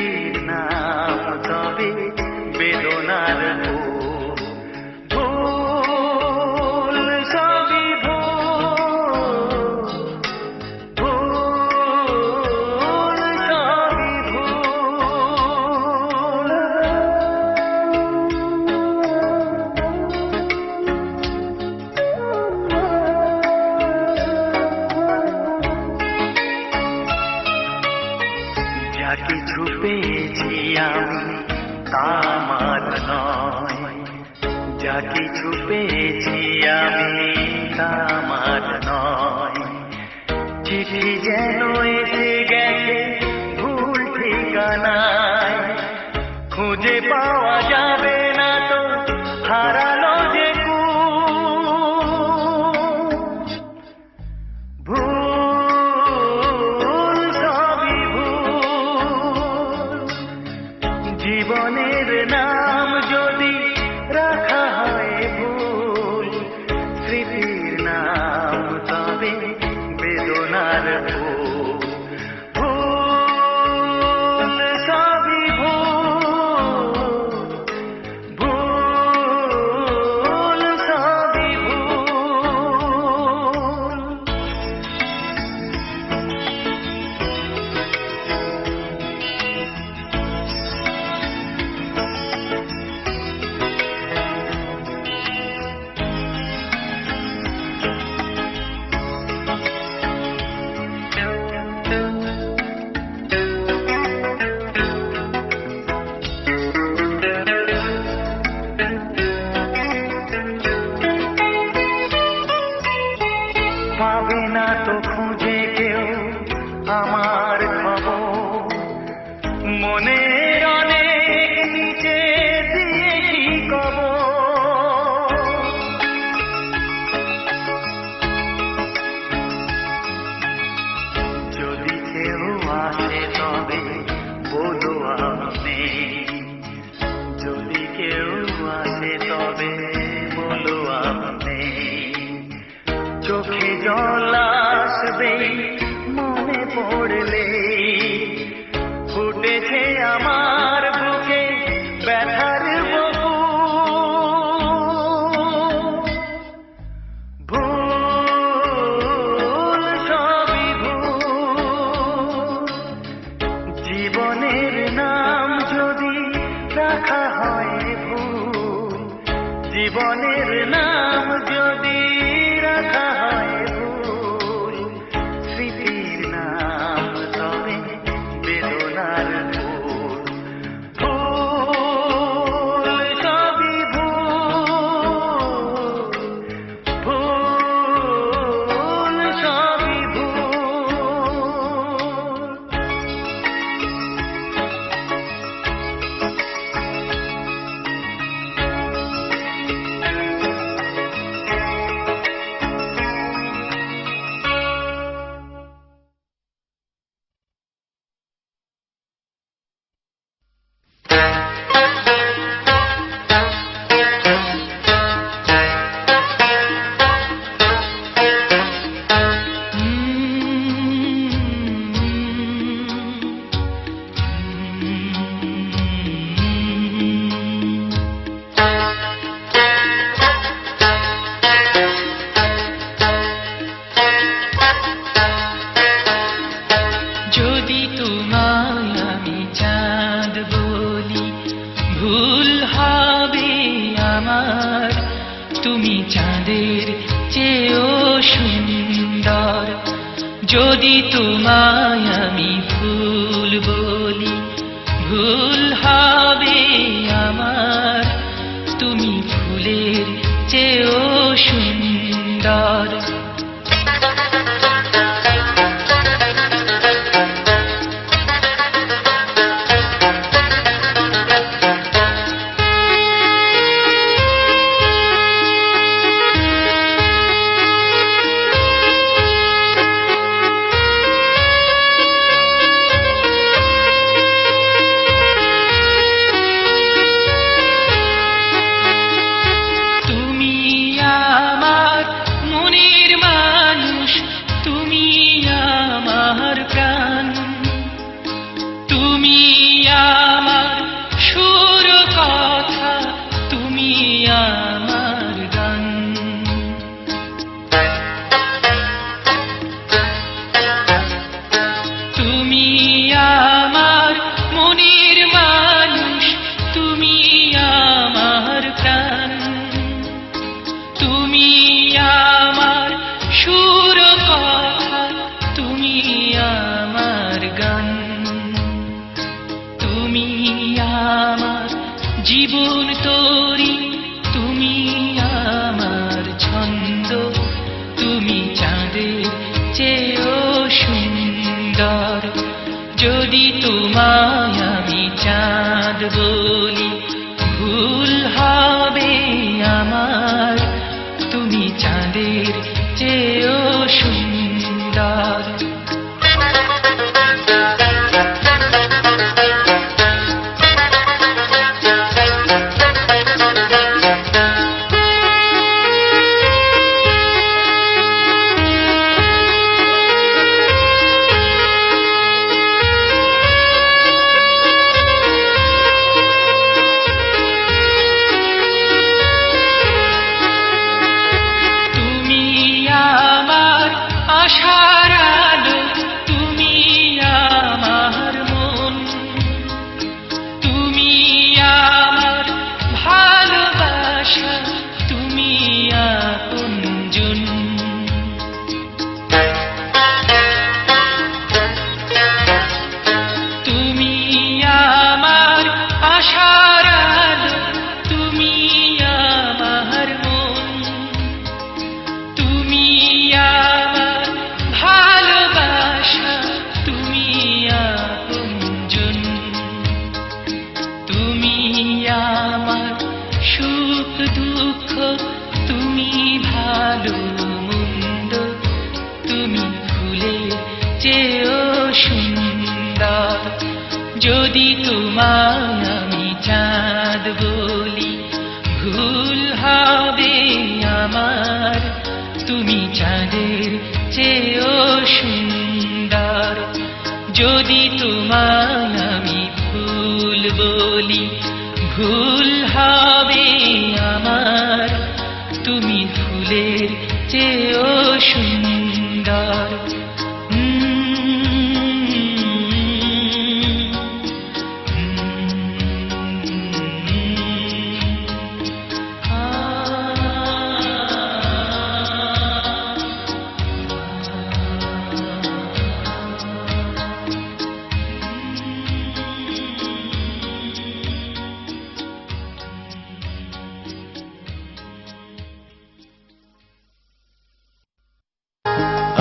স্মৃতির নাম তবে বেদনার ভুল সবই ভুল সবই ভুল। যা কিছু পেয়েছি আমি তা আমার নয়, যা কিছু পেয়েছি আমি তা আমার নয়। চিঠি যেন এসে গেছে ভুল ঠিকানায়, খুঁজে পাওয়া যাবে না তো হারালো যে ভুল সবই ভুল। জীবনের নাম যদি রাখা হয় ভুল, স্মৃতির নাম তবে বেদনার ভুল। ভুল সবই ভুল, ভুল সবই ভুল। পাবে না তো খুঁজে কেউ আমার খবর, মনের অনেক নিচে দিয়েছি কবর। যদি কেউ আসে তবে বলো আমি, যদি কেউ আসে তবে বলো আমি। চোখে জল আসবে মনে পড়লে, ফুটেছে আমার বুকে ব্যথার বহু। ভুল সবই ভুল। জীবনের নাম যদি রাখা হয় ভুল, জীবনের নাম যদি রাখা হয় ভুল, স্মৃতির নাম তবে বেদনার ভুল। ভুল সবই ভুল, ভুল সবই ভুল। যদি তোমায় আমি চাঁদ বলি, ভুল হবে আমার। তুমি চাঁদের চেয়েও সুন্দর। যদি তোমায় আমি ফুল বলি, ভুল হবে আমার। তুমি ফুলের চেয়েও সুন্দর। তুমি আমার মনের আমার জীবন তরি, তুমি আমার ছন্দ, তুমি চাঁদের চেয়েও সুন্দর। যদি তোমায় আমি চাঁদ বলি ভুল হবে আমার, তুমি চাঁদের চেয়েও সুন্দর। আশার আলো, তুমি আমার মন, তুমি আমার ভালোবাসা, তুমি আপনজন। তুমি আমার আশার আলো, তুমি আমার মন, তুমি ভালোবাসা, তুমি আপনজন। তুমি আমার সুখ দুঃখ, তুমি ভালো মন্দ, তুমি ফুলের চেয়েও সুন্দর। যদি তোমায় আমি চাঁদ বলি ভুল হবে আমার, তুমি চাঁদের চেয়েও সুন্দর। যদি তোমায় আমি ফুল বলি ভুল হবে আমার, তুমি ফুলের চেয়েও সুন্দর।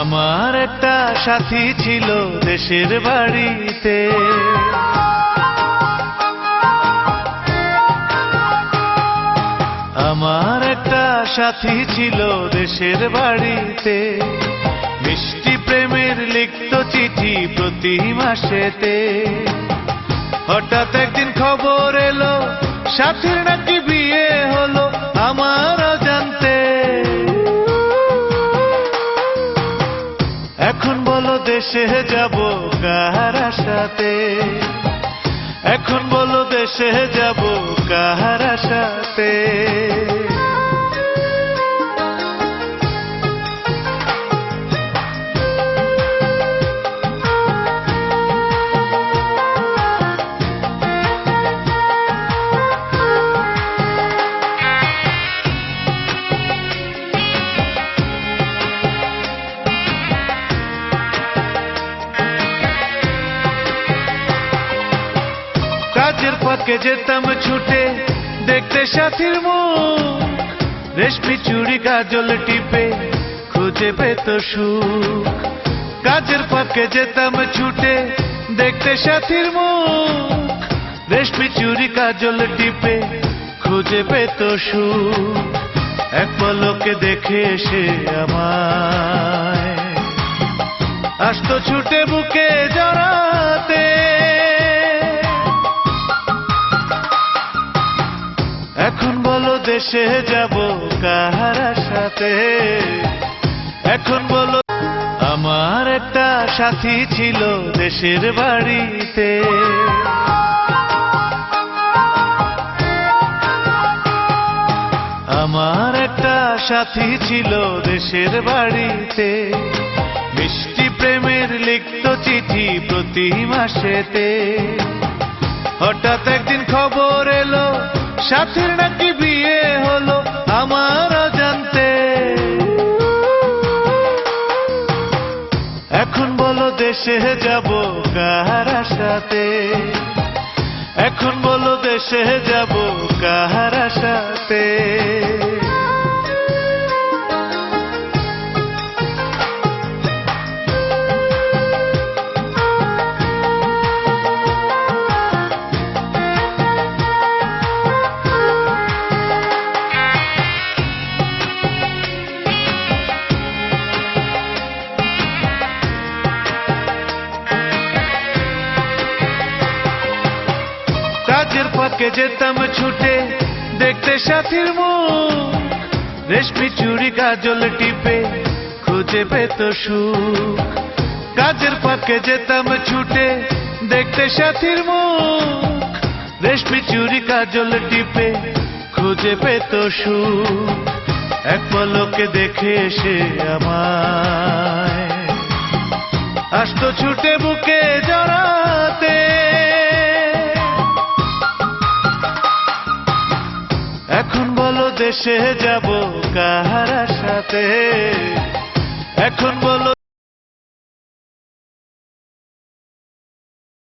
আমার একটা সাথী ছিল দেশের বাড়িতে, আমার একটা সাথী ছিল দেশের বাড়িতে, মিষ্টি প্রেমের লিখিত চিঠি প্রতি মাসেতে। হঠাৎ একদিন খবর এলো সাথীর নাকি বিয়ে হলো আমার অজান্তে। এখন বলো দেশে যাব কার আশাতে, এখন বলো দেশে যাব কার আশাতে। কাজের ফাঁকে যেতাম ছুটে দেখতে সাথীর মুখ, রেশমি চুড়ি কাজল টিপে খুঁজে পেত সুখ। কাজের ফাঁকে যেতাম ছুটে দেখতে সাথীর মুখ, রেশমি চুড়ি কাজল টিপে খুঁজে পেত সুখ। এক পলকে দেখে এসে আমায় আসতো ছুটে বুকে জড়াতে। এখন বলো দেশে যাব কার আশাতে, এখন বলো। আমার একটা সাথী ছিল দেশের বাড়িতে, আমার একটা সাথী ছিল দেশের বাড়িতে, মিষ্টি প্রেমের লিখিত চিঠি প্রতি মাসেতে। হঠাৎ একদিন খবর এলো সাথীর নাকি বিয়ে হলো আমার অজান্তে। এখন বলো দেশে যাব কার আশাতে, এখন বলো দেশে যাব কাহার সাথে। কাজের ফাঁকে যেতাম ছুটে দেখতে সাথীর মুখ, রেশমি চুড়ি কাজল টিপে খুঁজে পেত সুখ। কাজের ফাঁকে যেতাম ছুটে দেখতে সাথীর মুখ, রেশমি চুড়ি কাজল টিপে খুঁজে পেত সুখ। এক পলকে দেখে এসে আমায় আসতো ছুটে বুকে জড়াতে। এখন বলো দেশে যাব কাহার সাথে, এখন বলো